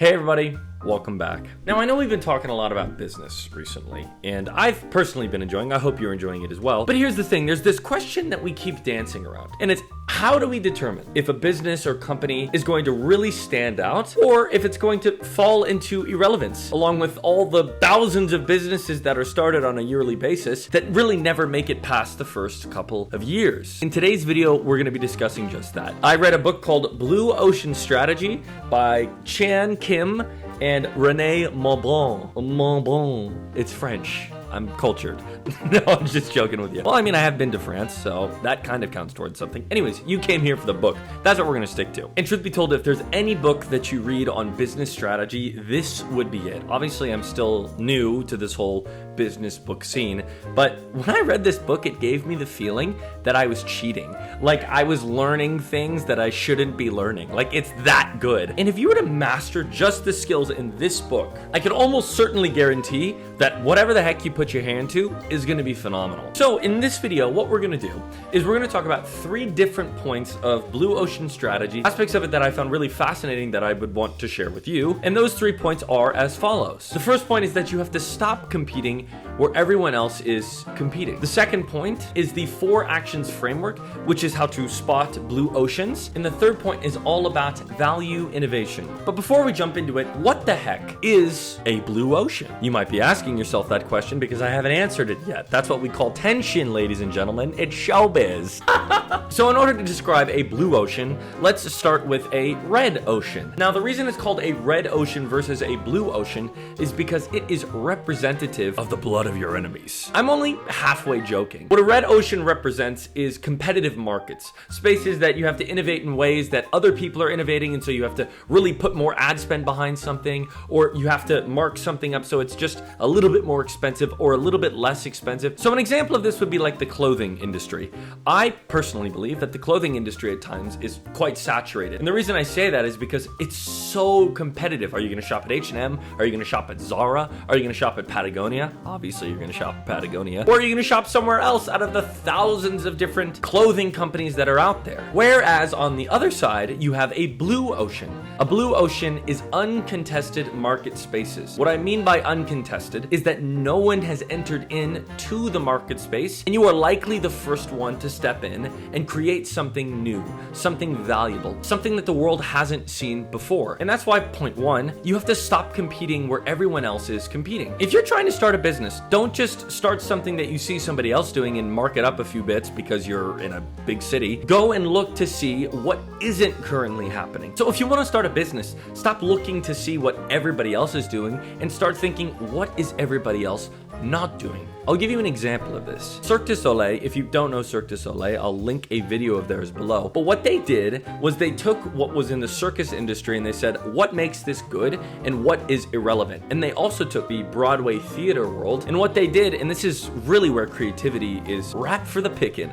Hey everybody, welcome back. Now I know we've been talking a lot about business recently, and I've personally been enjoying, I hope you're enjoying it as well. But here's the thing, there's this question that we keep dancing around, and it's how do we determine if a business or company is going to really stand out, or if it's going to fall into irrelevance, along with all the thousands of businesses that are started on a yearly basis that really never make it past the first couple of years. In today's video, we're going to be discussing just that. I read a book called Blue Ocean Strategy by Kim and Renée Mauborgne. It's French. I'm cultured. No, I'm just joking with you. Well, I mean, I have been to France, so that kind of counts towards something. Anyways, you came here for the book. That's what we're going to stick to. And truth be told, if there's any book that you read on business strategy, this would be it. Obviously, I'm still new to this whole business book scene, but when I read this book, it gave me the feeling that I was cheating. Like I was learning things that I shouldn't be learning. Like it's that good. And if you were to master just the skills in this book, I could almost certainly guarantee that whatever the heck you put your hand to is going to be phenomenal. So in this video, what we're going to do is we're going to talk about 3 different points of Blue Ocean Strategy, aspects of it that I found really fascinating that I would want to share with you. And those 3 points are as follows. The first point is that you have to stop competing where everyone else is competing. The second point is the 4 actions framework, which is how to spot blue oceans. And the third point is all about value innovation. But before we jump into it, what the heck is a blue ocean? You might be asking yourself that question because I haven't answered it yet. That's what we call tension, ladies and gentlemen. It's showbiz. So in order to describe a blue ocean, let's start with a red ocean. Now, the reason it's called a red ocean versus a blue ocean is because it is representative of the blood of your enemies. I'm only halfway joking. What a red ocean represents is competitive markets, spaces that you have to innovate in ways that other people are innovating, and so you have to really put more ad spend behind something, or you have to mark something up so it's just a little bit more expensive or a little bit less expensive. So an example of this would be like the clothing industry. I personally believe that the clothing industry at times is quite saturated. And the reason I say that is because it's so competitive. Are you going to shop at H&M? Are you going to shop at Zara? Are you going to shop at Patagonia? Obviously, you're going to shop at Patagonia. Or are you going to shop somewhere else out of the thousands of different clothing companies that are out there? Whereas on the other side, you have a blue ocean. A blue ocean is uncontested market spaces. What I mean by uncontested is that no one has entered into the market space, and you are likely the first one to step in and create something new, something valuable, something that the world hasn't seen before. And that's why point 1, you have to stop competing where everyone else is competing. If you're trying to start a business, don't just start something that you see somebody else doing and mark it up a few bits because you're in a big city. Go and look to see what isn't currently happening. So if you want to start a business, stop looking to see what everybody else is doing and start thinking, what is everybody else not doing? I'll give you an example of this. Cirque du Soleil, if you don't know Cirque du Soleil, I'll link a video of theirs below. But what they did was they took what was in the circus industry and they said, what makes this good and what is irrelevant? And they also took the Broadway theater world, and what they did, and this is really where creativity is ripe for the picking.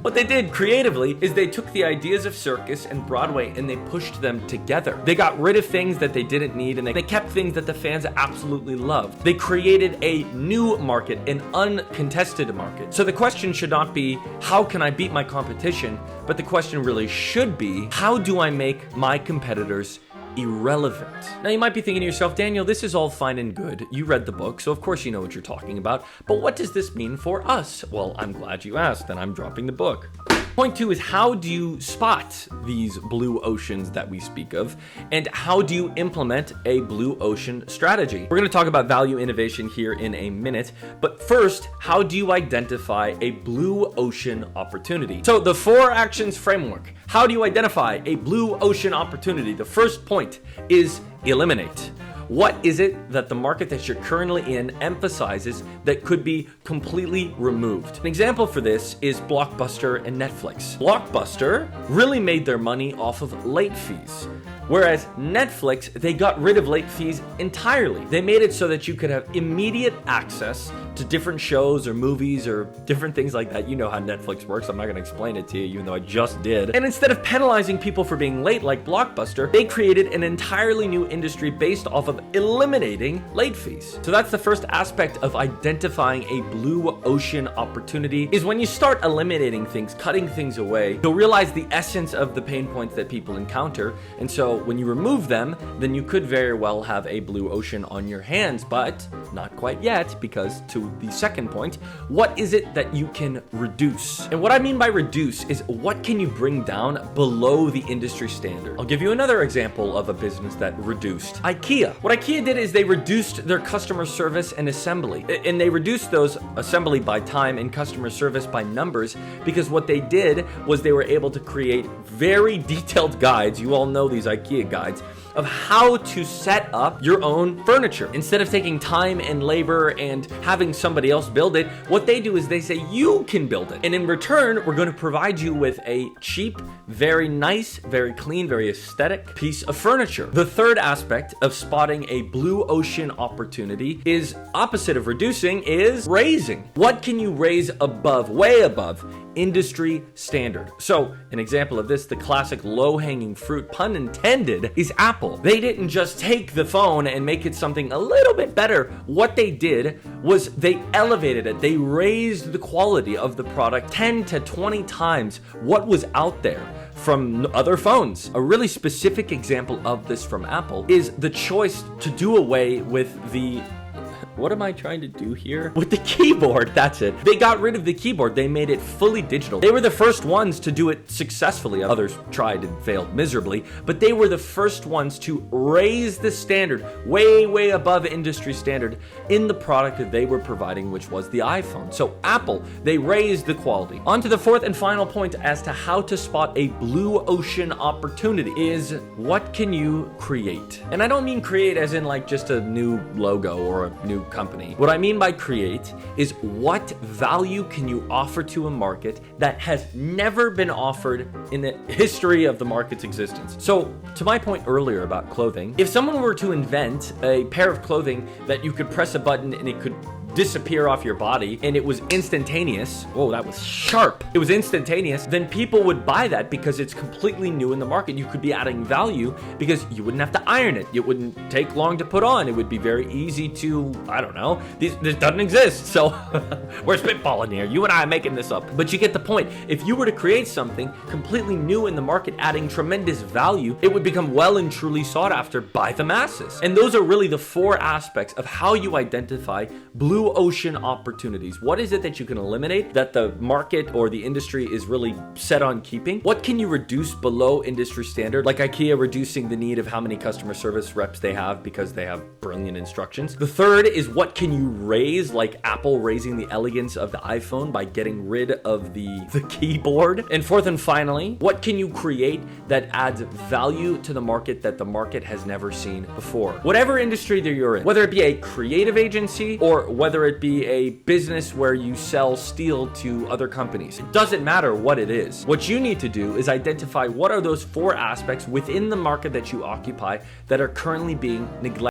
What they did creatively is they took the ideas of circus and Broadway and they pushed them together. They got rid of things that they didn't need and they kept things that the fans absolutely loved. They created a new market, an uncontested market. So the question should not be, how can I beat my competition? But the question really should be, how do I make my competitors irrelevant? Now you might be thinking to yourself, Daniel, this is all fine and good. You read the book, so of course you know what you're talking about. But what does this mean for us? Well, I'm glad you asked, and I'm dropping the book. Point 2 is, how do you spot these blue oceans that we speak of, and how do you implement a blue ocean strategy? We're going to talk about value innovation here in a minute, but first, how do you identify a blue ocean opportunity? So the 4 actions framework. How do you identify a blue ocean opportunity? The first point is eliminate. What is it that the market that you're currently in emphasizes that could be completely removed? An example for this is Blockbuster and Netflix. Blockbuster really made their money off of late fees. Whereas Netflix, they got rid of late fees entirely. They made it so that you could have immediate access to different shows or movies or different things like that. You know how Netflix works. I'm not going to explain it to you, even though I just did. And instead of penalizing people for being late like Blockbuster, they created an entirely new industry based off of of eliminating late fees. So that's the first aspect of identifying a blue ocean opportunity, is when you start eliminating things, cutting things away, you'll realize the essence of the pain points that people encounter. And so when you remove them, then you could very well have a blue ocean on your hands, but not quite yet, because to the second point, what is it that you can reduce? And what I mean by reduce is what can you bring down below the industry standard? I'll give you another example of a business that reduced. IKEA. What IKEA did is they reduced their customer service and assembly. And they reduced those assembly by time and customer service by numbers, because what they did was they were able to create very detailed guides, you all know these IKEA guides, of how to set up your own furniture. Instead of taking time and labor and having somebody else build it, what they do is they say you can build it. And in return, we're going to provide you with a cheap, very nice, very clean, very aesthetic piece of furniture. The third aspect of spotting a blue ocean opportunity is opposite of reducing, is raising. What can you raise above, way above industry standard? So an example of this, the classic low-hanging fruit, pun intended, is Apple. They didn't just take the phone and make it something a little bit better. What they did was they elevated it. They raised the quality of the product 10 to 20 times what was out there from other phones. A really specific example of this from Apple is the choice to do away with the what am I trying to do here? With the keyboard, that's it. They got rid of the keyboard. They made it fully digital. They were the first ones to do it successfully. Others tried and failed miserably, but they were the first ones to raise the standard way, way above industry standard in the product that they were providing, which was the iPhone. So Apple, they raised the quality. On to the fourth and final point as to how to spot a blue ocean opportunity is what can you create? And I don't mean create as in like just a new logo or a new company. What I mean by create is what value can you offer to a market that has never been offered in the history of the market's existence. So to my point earlier about clothing, if someone were to invent a pair of clothing that you could press a button and it could disappear off your body and it was instantaneous, whoa, that was sharp, it was instantaneous, then people would buy that because it's completely new in the market. You could be adding value because you wouldn't have to iron it. It wouldn't take long to put on. It would be very easy to, I don't know, this doesn't exist. So we're spitballing here. You and I are making this up. But you get the point. If you were to create something completely new in the market, adding tremendous value, it would become well and truly sought after by the masses. And those are really the four aspects of how you identify blue ocean opportunities. What is it that you can eliminate that the market or the industry is really set on keeping? What can you reduce below industry standard? Like IKEA reducing the need of how many customer service reps they have because they have brilliant instructions. The third is what can you raise, like Apple raising the elegance of the iPhone by getting rid of the keyboard. And fourth and finally, what can you create that adds value to the market that the market has never seen before? Whatever industry that you're in, whether it be a creative agency or whether it be a business where you sell steel to other companies. It doesn't matter what it is. What you need to do is identify what are those four aspects within the market that you occupy that are currently being neglected.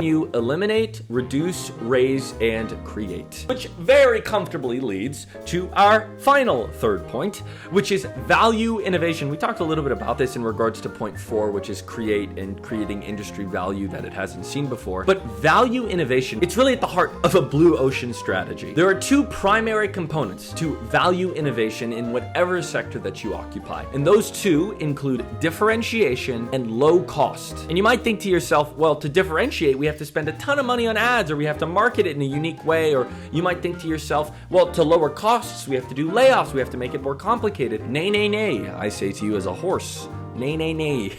You eliminate, reduce, raise, and create. Which very comfortably leads to our final third point, which is value innovation. We talked a little bit about this in regards to point 4, which is create and creating industry value that it hasn't seen before. But value innovation, it's really at the heart of a blue ocean strategy. There are two primary components to value innovation in whatever sector that you occupy. And those two include differentiation and low cost. And you might think to yourself, well, to differentiate, we have to spend a ton of money on ads, or we have to market it in a unique way. Or you might think to yourself, well, to lower costs, we have to do layoffs, we have to make it more complicated. Nay, nay, nay, I say to you as a horse, nay, nay, nay.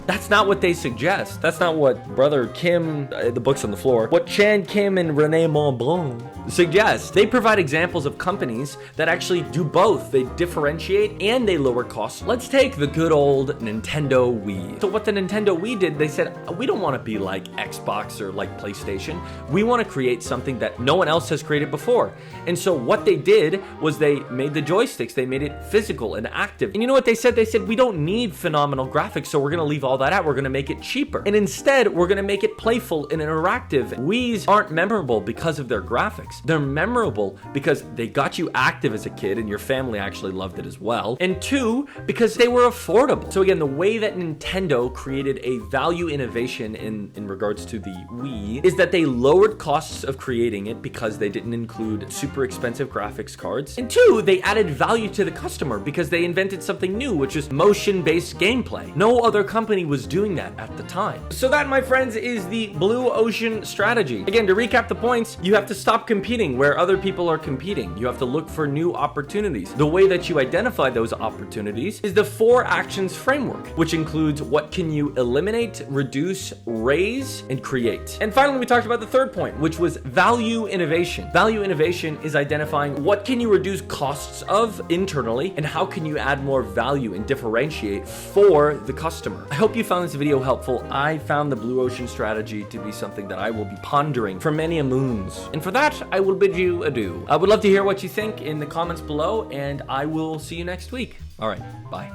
That's not what they suggest. That's not what brother Kim, the book's on the floor, what Kim and Renée Mauborgne suggest. They provide examples of companies that actually do both. They differentiate and they lower costs. Let's take the good old Nintendo Wii. So what the Nintendo Wii did, they said, we don't want to be like Xbox or like PlayStation. We want to create something that no one else has created before. And so what they did was they made the joysticks. They made it physical and active. And you know what they said? They said, we don't need phenomenal graphics, so we're going to leave all all that out. We're going to make it cheaper. And instead, we're going to make it playful and interactive. Wii's aren't memorable because of their graphics. They're memorable because they got you active as a kid and your family actually loved it as well. And two, because they were affordable. So again, the way that Nintendo created a value innovation in regards to the Wii is that they lowered costs of creating it because they didn't include super expensive graphics cards. And two, they added value to the customer because they invented something new, which is motion-based gameplay. No other company was doing that at the time. So that, my friends, is the blue ocean strategy. Again, to recap the points, you have to stop competing where other people are competing. You have to look for new opportunities. The way that you identify those opportunities is the 4 actions framework, which includes what can you eliminate, reduce, raise, and create. And finally, we talked about the third point, which was value innovation. Value innovation is identifying what can you reduce costs of internally and how can you add more value and differentiate for the customer. I hope you found this video helpful. I found the blue ocean strategy to be something that I will be pondering for many a moons. And for that, I will bid you adieu. I would love to hear what you think in the comments below, and I will see you next week. All right, bye.